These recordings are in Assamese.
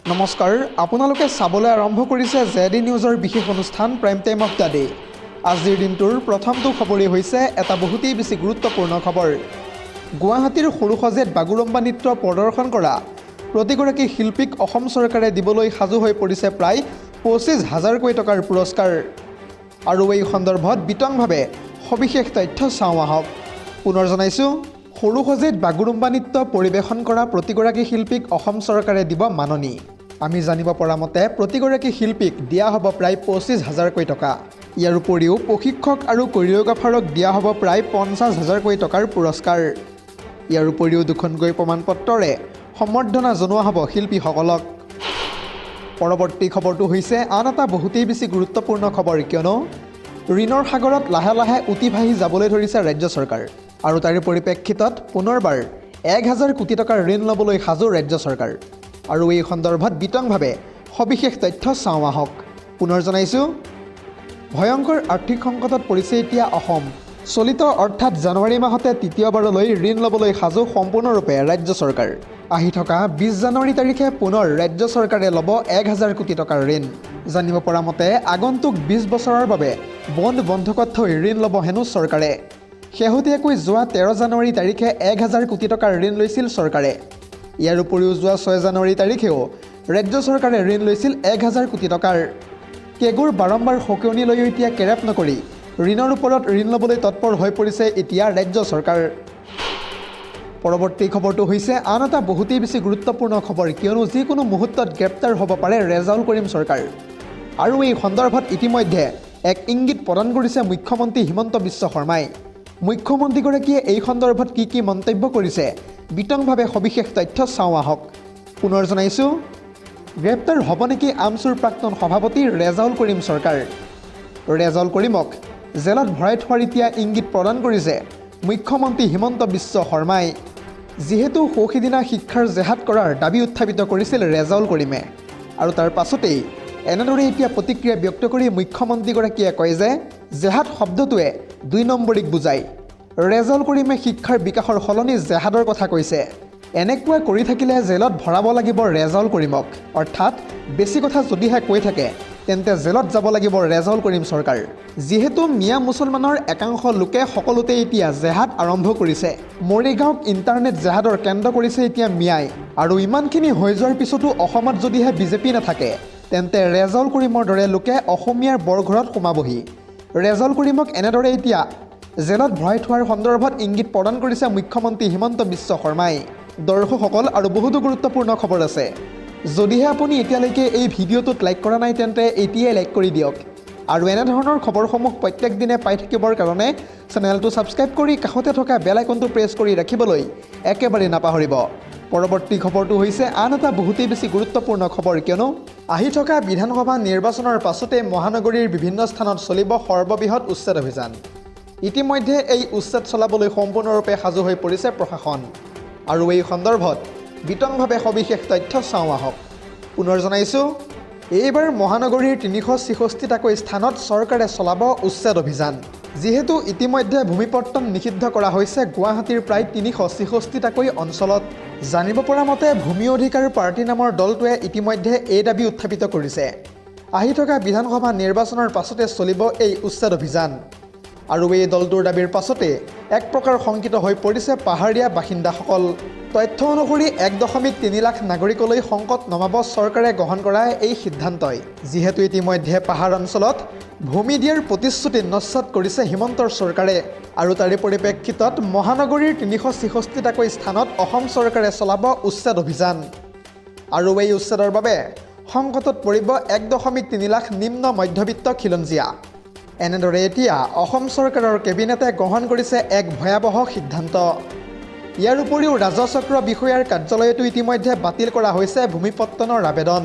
নমস্কাৰ, আপোনালোকে চাবলৈ আৰম্ভ কৰিছে জেডি নিউজৰ বিশেষ অনুষ্ঠান prime time of the day. আজিৰ দিনটোৰ প্ৰথমটো খবৰেই হৈছে এটা বহুতেই বেছি গুৰুত্বপূৰ্ণ খবৰ। গুৱাহাটীৰ সৰুসজাইত বাগুৰুম্বা নৃত্য প্ৰদৰ্শন কৰা প্ৰতিগৰাকী শিল্পীক অসম চৰকাৰে দিবলৈ সাজু হৈ পৰিছে প্ৰায় ২৫,০০০ টকাৰ পুৰস্কাৰ। আৰু এই সন্দৰ্ভত বিতংভাৱে সবিশেষ তথ্য চাওঁ আহক। পুনৰ জনাইছোঁ, সৰুসজাইত বাগুৰুম্বা নৃত্য পৰিৱেশন কৰা প্ৰতিগৰাকী শিল্পীক অসম চৰকাৰে দিব মাননি। আমি জানিব পৰা মতে প্ৰতিগৰাকী শিল্পীক দিয়া হ'ব প্ৰায় ২৫,০০০ টকা। ইয়াৰ উপৰিও প্ৰশিক্ষক আৰু কৰিঅ'গ্ৰাফাৰক দিয়া হ'ব প্ৰায় ৫০,০০০ টকাৰ পুৰস্কাৰ। ইয়াৰ উপৰিও দুখনকৈ প্ৰমাণপত্ৰৰে সম্বৰ্ধনা জনোৱা হ'ব শিল্পীসকলক। পৰৱৰ্তী খবৰটো হৈছে আন এটা বহুতেই বেছি গুৰুত্বপূৰ্ণ খবৰ, কিয়নো ঋণৰ সাগৰত লাহে লাহে উটি ভাহি যাবলৈ ধৰিছে ৰাজ্য চৰকাৰ। আৰু তাৰে পৰিপ্ৰেক্ষিতত পুনৰবাৰ ১,০০০ কোটি টকাৰ ঋণ ল'বলৈ সাজু ৰাজ্য চৰকাৰ। আৰু এই সন্দৰ্ভত বিতংভাৱে সবিশেষ তথ্য চাওঁ আহক। পুনৰ জনাইছোঁ, ভয়ংকৰ আৰ্থিক সংকটত পৰিছে এতিয়া অসম। চলিত অৰ্থাৎ জানুৱাৰী মাহতে তৃতীয়বাৰলৈ ঋণ ল'বলৈ সাজু সম্পূৰ্ণৰূপে ৰাজ্য চৰকাৰ। আহি থকা ২০ জানুৱাৰী তাৰিখে পুনৰ ৰাজ্য চৰকাৰে ল'ব ১,০০০ কোটি টকাৰ ঋণ। জানিব পৰা মতে আগন্তুক ২০ বছৰৰ বাবে বণ্ড বন্ধকত থৈ ঋণ ল'ব হেনো চৰকাৰে। শেহতীয়াকৈ যোৱা ১৩ জানুৱাৰী তাৰিখে ১,০০০ কোটি টকাৰ ঋণ লৈছিল চৰকাৰে। ইয়াৰ উপৰিও যোৱা ৬ জানুৱাৰী তাৰিখেও ৰাজ্য চৰকাৰে ঋণ লৈছিল ১,০০০ কোটি টকাৰ। কেগুৰ বাৰম্বাৰ সকিয়নি লৈও এতিয়া কেৰেপ নকৰি ঋণৰ ওপৰত ঋণ ল'বলৈ তৎপৰ হৈ পৰিছে এতিয়া ৰাজ্য চৰকাৰ। পৰৱৰ্তী খবৰটো হৈছে আন এটা বহুতেই বেছি গুৰুত্বপূৰ্ণ খবৰ, কিয়নো যিকোনো মুহূৰ্তত গ্ৰেপ্তাৰ হ'ব পাৰে ৰেজাউল কৰিম চৰকাৰ। আৰু এই সন্দৰ্ভত ইতিমধ্যে এক ইংগিত প্ৰদান কৰিছে মুখ্যমন্ত্ৰী হিমন্ত বিশ্ব শৰ্মাই। মুখ্যমন্ত্ৰীগৰাকীয়ে এই সন্দৰ্ভত কি মন্তব্য কৰিছে বিতংভাৱে সবিশেষ তথ্য চাওঁ আহক। পুনৰ জনাইছোঁ, গ্ৰেপ্তাৰ হ'ব নেকি আমচুৰ প্ৰাক্তন সভাপতি ৰেজাউল কৰিম চৰকাৰ। ৰেজাউল কৰিমক জেলত ভৰাই থোৱাৰ এতিয়া ইংগিত প্ৰদান কৰিছে মুখ্যমন্ত্ৰী হিমন্ত বিশ্ব শৰ্মাই। যিহেতু সৌসিদিনা শিক্ষাৰ জেহাদ কৰাৰ দাবী উত্থাপিত কৰিছিল ৰেজাউল কৰিমে। আৰু তাৰ পাছতেই এনেদৰে এতিয়া প্ৰতিক্ৰিয়া ব্যক্ত কৰি মুখ্যমন্ত্ৰীগৰাকীয়ে কয় যে জেহাদ শব্দটোৱে ২ নম্বৰীক বুজায়। ৰেজাউল কৰিমে শিক্ষাৰ বিকাশৰ সলনি জেহাদৰ কথা কৈছে। এনেকুৱা কৰি থাকিলে জেলত ভৰাব লাগিব ৰেজাউল কৰিমক। অৰ্থাৎ বেছি কথা যদিহে কৈ থাকে তেন্তে জেলত যাব লাগিব ৰেজাউল কৰিম চৰকাৰ। যিহেতু মিয়া মুছলমানৰ একাংশ লোকে সকলোতে এতিয়া জেহাদ আৰম্ভ কৰিছে। মৰিগাঁওক ইণ্টাৰনেট জেহাদৰ কেন্দ্ৰ কৰিছে এতিয়া মিয়াই। আৰু ইমানখিনি হৈ যোৱাৰ পিছতো অসমত যদিহে বিজেপি নাথাকে তেন্তে ৰেজাউল কৰিমৰ দৰে লোকে অসমীয়াৰ বৰঘৰত সোমাবহি। ৰেজাউল কৰিমক এনেদৰে এতিয়া জেলত ভৰাই থোৱাৰ সন্দৰ্ভত ইংগিত প্ৰদান কৰিছে মুখ্যমন্ত্ৰী হিমন্ত বিশ্ব শৰ্মাই। দৰ্শকসকল, আৰু বহুতো গুৰুত্বপূৰ্ণ খবৰ আছে। যদিহে আপুনি এতিয়ালৈকে এই ভিডিঅ'টোত লাইক কৰা নাই তেন্তে এতিয়াই লাইক কৰি দিয়ক। আৰু এনেধৰণৰ খবৰসমূহ প্ৰত্যেক দিনে পাই থাকিবৰ কাৰণে চেনেলটো ছাবস্ক্ৰাইব কৰি কাষতে থকা বেল আইকনটো প্ৰেছ কৰি ৰাখিবলৈ একেবাৰে নাপাহৰিব। পৰৱৰ্তী খবৰটো হৈছে আন এটা বহুতেই বেছি গুৰুত্বপূৰ্ণ খবৰ, কিয়নো আহি থকা বিধানসভা নিৰ্বাচনৰ পাছতে মহানগৰীৰ বিভিন্ন স্থানত চলিব সৰ্ববৃহৎ উচ্ছেদ অভিযান। ইতিমধ্যে এই উচ্ছেদ চলাবলৈ সম্পূৰ্ণৰূপে সাজু হৈ পৰিছে প্ৰশাসন। আৰু এই সন্দৰ্ভত বিতংভাৱে সবিশেষ তথ্য চাওঁ আহক। পুনৰ জনাইছোঁ, এইবাৰ মহানগৰীৰ ৩৬৬টাকৈ স্থানত চৰকাৰে চলাব উচ্ছেদ অভিযান। যিহেতু ইতিমধ্যে ভূমিপট্টন নিষিদ্ধ কৰা হৈছে গুৱাহাটীৰ প্ৰায় ৩৬৬টাকৈ অঞ্চলত। জানিব পৰা মতে ভূমি অধিকাৰ পাৰ্টি নামৰ দলটোৱে ইতিমধ্যে এই দাবী উত্থাপিত কৰিছে। আহি থকা বিধানসভা নিৰ্বাচনৰ পাছতে চলিব এই উচ্ছেদ অভিযান। আৰু এই দলটোৰ দাবীৰ পাছতে এক প্ৰকাৰ শংকিত হৈ পৰিছে পাহাৰীয়া বাসিন্দাসকল। তথ্য অনুসৰি ১.৩ লাখ নাগৰিকলৈ সংকট নমাব চৰকাৰে গ্ৰহণ কৰা এই সিদ্ধান্তই। যিহেতু ইতিমধ্যে পাহাৰ অঞ্চলত ভূমি দিয়াৰ প্ৰতিশ্ৰুতি নস্যাৎ কৰিছে হিমন্তৰ চৰকাৰে। আৰু তাৰে পৰিপ্ৰেক্ষিতত মহানগৰীৰ ৩৬৬টাকৈ স্থানত অসম চৰকাৰে চলাব উচ্ছেদ অভিযান। আৰু এই উচ্ছেদৰ বাবে সংকটত পৰিব ১.৩ লাখ নিম্ন মধ্যবিত্ত খিলঞ্জীয়া। এনেদৰে এতিয়া অসম চৰকাৰৰ কেবিনেটে গ্ৰহণ কৰিছে এক ভয়াৱহ সিদ্ধান্ত। ইয়াৰ উপৰিও ৰাজচক্ৰ বিষয়াৰ কাৰ্যালয়তো ইতিমধ্যে বাতিল কৰা হৈছে ভূমিপট্টনৰ আবেদন।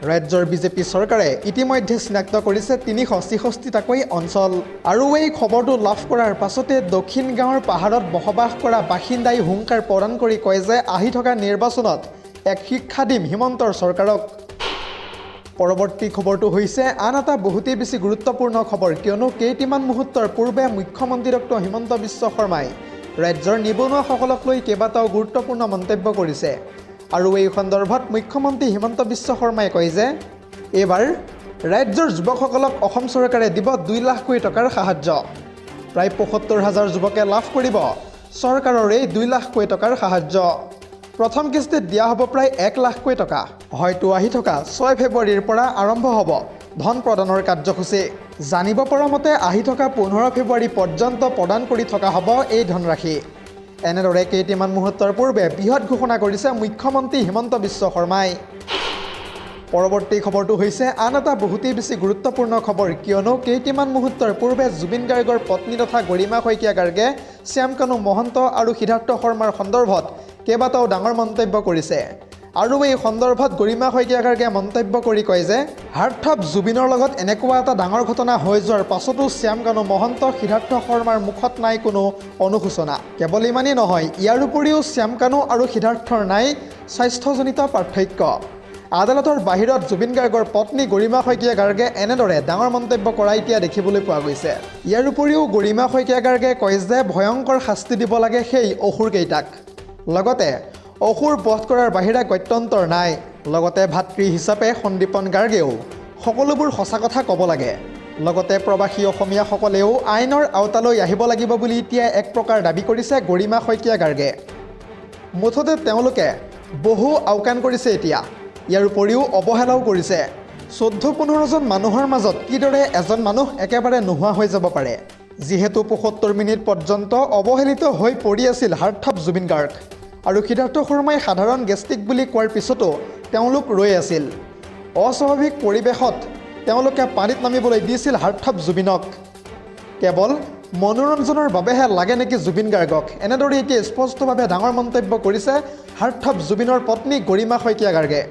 ৰাজ্যৰ বিজেপি চৰকাৰে ইতিমধ্যে চিনাক্ত কৰিছে ৩৬৬টাকৈ অঞ্চল। আৰু এই খবৰটো লাভ কৰাৰ পাছতে দক্ষিণ গাঁৱৰ পাহাৰত বসবাস কৰা বাসিন্দাই হুংকাৰ প্ৰদান কৰি কয় যে আহি থকা নিৰ্বাচনত এক শিক্ষা দিম হিমন্তৰ চৰকাৰক। পৰৱৰ্তী খবৰটো হৈছে আন এটা বহুতেই বেছি গুৰুত্বপূৰ্ণ খবৰ, কিয়নো কেইটামান মুহূৰ্তৰ পূৰ্বে মুখ্যমন্ত্ৰী ডক্টৰ হিমন্ত বিশ্ব শৰ্মাই ৰাজ্যৰ নিবনুৱাসকলক লৈ কেইবাটাও গুৰুত্বপূৰ্ণ মন্তব্য কৰিছে। আৰু এই সন্দৰ্ভত মুখ্যমন্ত্ৰী হিমন্ত বিশ্ব শৰ্মাই কয় যে এইবাৰ ৰাজ্যৰ যুৱকসকলক অসম চৰকাৰে দিব 2 লাখ কোটি টকাৰ সাহায্য। প্ৰায় ৭৫,000 যুৱকে লাভ কৰিব চৰকাৰৰ এই 2 লাখ কোটি টকাৰ সাহায্য। প্ৰথম কিস্তিত দিয়া হ'ব প্ৰায় 1 লাখ কোটি টকা। হয়তো আহি থকা 6 ফেব্ৰুৱাৰীৰ পৰা আৰম্ভ হ'ব ধন প্ৰদানৰ কাৰ্যসূচী। জানিব পৰা মতে আহি থকা 15 ফেব্ৰুৱাৰী পৰ্যন্ত প্ৰদান কৰি থকা হ'ব এই ধনৰাশি। এনেদৰে কেইটামান মুহূৰ্তৰ পূৰ্বে বৃহৎ ঘোষণা কৰিছে মুখ্যমন্ত্ৰী হিমন্ত বিশ্ব শৰ্মাই। পৰৱৰ্তী খবৰটো হৈছে আন এটা বহুতেই বেছি গুৰুত্বপূৰ্ণ খবৰ, কিয়নো কেইটামান মুহূৰ্তৰ পূৰ্বে জুবিন গাৰ্গৰ পত্নী তথা গৰিমা শইকীয়া গাৰ্গে শ্যামকানু মহন্ত আৰু সিদ্ধাৰ্থ শৰ্মাৰ সন্দৰ্ভত কেইবাটাও ডাঙৰ মন্তব্য কৰিছে। আৰু এই সন্দৰ্ভত গৰিমা শইকীয়া গাৰ্গে মন্তব্য কৰি কয় যে হাৰ্টথ্ৰব জুবিনৰ লগত এনেকুৱা এটা ডাঙৰ ঘটনা হৈ যোৱাৰ পাছতো শ্যামকানু মহন্ত সিদ্ধাৰ্থ শৰ্মাৰ মুখত নাই কোনো অনুশোচনা। কেৱল ইমানেই নহয়, ইয়াৰ উপৰিও শ্যামকানু আৰু সিদ্ধাৰ্থৰ নাই স্বাস্থ্যজনিত পাৰ্থক্য। আদালতৰ বাহিৰত জুবিন গাৰ্গৰ পত্নী গৰিমা শইকীয়া গাৰ্গে এনেদৰে ডাঙৰ মন্তব্য কৰা এতিয়া দেখিবলৈ পোৱা গৈছে। ইয়াৰ উপৰিও গৰিমা শইকীয়া গাৰ্গে কয় যে ভয়ংকৰ শাস্তি দিব লাগে সেই অসুৰকেইটাক। লগতে অসুৰ বধ কৰাৰ বাহিৰে গত্যন্তৰ নাই। লগতে ভাতৃ হিচাপে সন্দীপন গাৰ্গেও সকলোবোৰ সঁচা কথা ক'ব লাগে। লগতে প্ৰৱাসী অসমীয়াসকলেও আইনৰ আওতালৈ আহিব লাগিব বুলি এতিয়া এক প্ৰকাৰ দাবী কৰিছে গৰিমা শইকীয়া গাৰ্গে। মুঠতে তেওঁলোকে বহু আওকাণ কৰিছে এতিয়া। ইয়াৰ উপৰিও অৱহেলাও কৰিছে। 14-15 জন মানুহৰ মাজত কিদৰে এজন মানুহ একেবাৰে নোহোৱা হৈ যাব পাৰে, যিহেতু 75 মিনিট পৰ্যন্ত অৱহেলিত হৈ পৰি আছিল হাৰ্টথ্ৰব জুবিন গাৰ্গ। আৰু সিদ্ধাৰ্থ শৰ্মাই সাধাৰণ গেষ্টিক বুলি কোৱাৰ পিছতো তেওঁলোক ৰৈ আছিল। অস্বাভাৱিক পৰিৱেশত তেওঁলোকে পানীত নামিবলৈ দিছিল হাৰ্টথ্ৰব জুবিনক। কেৱল মনোৰঞ্জনৰ বাবেহে লাগে নেকি জুবিন গাৰ্গক, এনেদৰে এতিয়া স্পষ্টভাৱে ডাঙৰ মন্তব্য কৰিছে হাৰ্টথ্ৰব জুবিনৰ পত্নী গৰিমা শইকীয়া গাৰ্গে।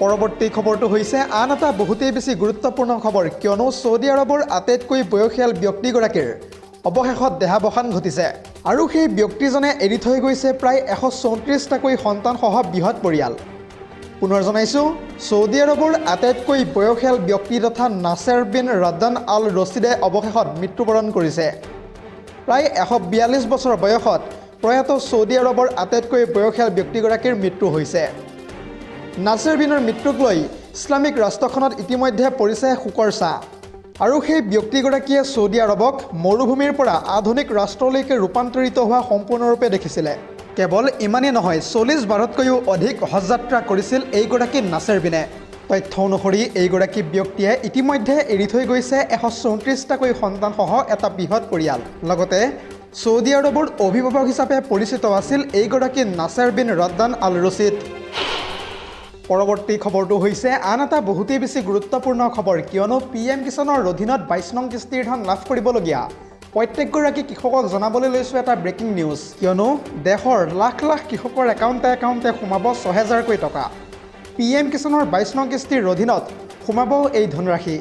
পৰৱৰ্তী খবৰটো হৈছে আন এটা বহুতেই বেছি গুৰুত্বপূৰ্ণ খবৰ, কিয়নো ছৌদি আৰবৰ আটাইতকৈ বয়সীয়াল ব্যক্তিগৰাকীৰ অৱশেষত দেহাৱসান ঘটিছে। আৰু সেই ব্যক্তিজনে এৰি থৈ গৈছে প্ৰায় 134টাকৈ সন্তানসহ বৃহৎ পৰিয়াল। পুনৰ জনাইছোঁ, ছৌদি আৰবৰ আটাইতকৈ বয়সীয়াল ব্যক্তি তথা নাছেৰ বিন ৰাদান আল ৰছিদে অৱশেষত মৃত্যুবৰণ কৰিছে। প্ৰায় 142 বছৰ বয়সত প্ৰয়াত ছৌদি আৰবৰ আটাইতকৈ বয়সীয়াল ব্যক্তিগৰাকীৰ মৃত্যু হৈছে। নাছেৰ বিনৰ মৃত্যুক লৈ ইছলামিক ৰাষ্ট্ৰখনত ইতিমধ্যে পৰিছে শোকৰ ছাঁ। আৰু সেই ব্যক্তিগৰাকীয়ে ছৌদি আৰবক মৰুভূমিৰ পৰা আধুনিক ৰাষ্ট্ৰলৈকে ৰূপান্তৰিত হোৱা সম্পূৰ্ণৰূপে দেখিছিলে। কেৱল ইমানেই নহয়, 40বাৰতকৈও অধিক হজ যাত্ৰা কৰিছিল এইগৰাকী নাছেৰ বিনে। তথ্য অনুসৰি এইগৰাকী ব্যক্তিয়ে ইতিমধ্যে এৰি থৈ গৈছে 134টাকৈ সন্তানসহ এটা বৃহৎ পৰিয়াল। লগতে ছৌদি আৰবৰ অভিভাৱক হিচাপে পৰিচিত আছিল এইগৰাকী নাছেৰ বিন ৰাদান আল ৰছিদ। পৰৱৰ্তী খবৰটো হৈছে আন এটা বহুতেই বেছি গুৰুত্বপূৰ্ণ খবৰ, কিয়নো PM কিষাণৰ অধীনত 22 নং কিস্তিৰ ধন লাভ কৰিবলগীয়া প্ৰত্যেকগৰাকী কৃষকক জনাবলৈ লৈছোঁ এটা ব্ৰেকিং নিউজ, কিয়নো দেশৰ লাখ লাখ কৃষকৰ একাউণ্টে সোমাব 6000 কোটি টকা। PM কিষাণৰ 22 নং কিস্তিৰ অধীনত সোমাব এই ধনৰাশি।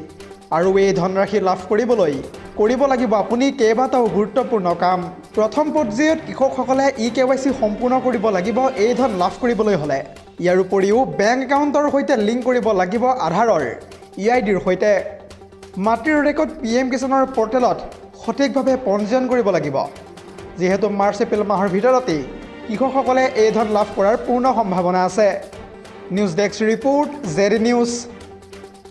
আৰু এই ধনৰাশি লাভ কৰিবলৈ কৰিব লাগিব আপুনি কেইবাটাও গুৰুত্বপূৰ্ণ কাম। প্ৰথম পৰ্যায়ত কৃষকসকলে EKYC সম্পূৰ্ণ কৰিব লাগিব এই ধন লাভ কৰিবলৈ হ'লে। ইয়াৰ উপৰিও বেংক একাউণ্টৰ সৈতে লিংক কৰিব লাগিব আধাৰৰ EIDৰ সৈতে। মাটিৰ ৰেকৰ্ড PM কিষাণৰ পৰ্টেলত সঠিকভাৱে পঞ্জীয়ন কৰিব লাগিব, যিহেতু মাৰ্চ-এপ্ৰিল মাহৰ ভিতৰতেই কৃষকসকলে এই ধন লাভ কৰাৰ পূৰ্ণ সম্ভাৱনা আছে। News desk report, ZD news.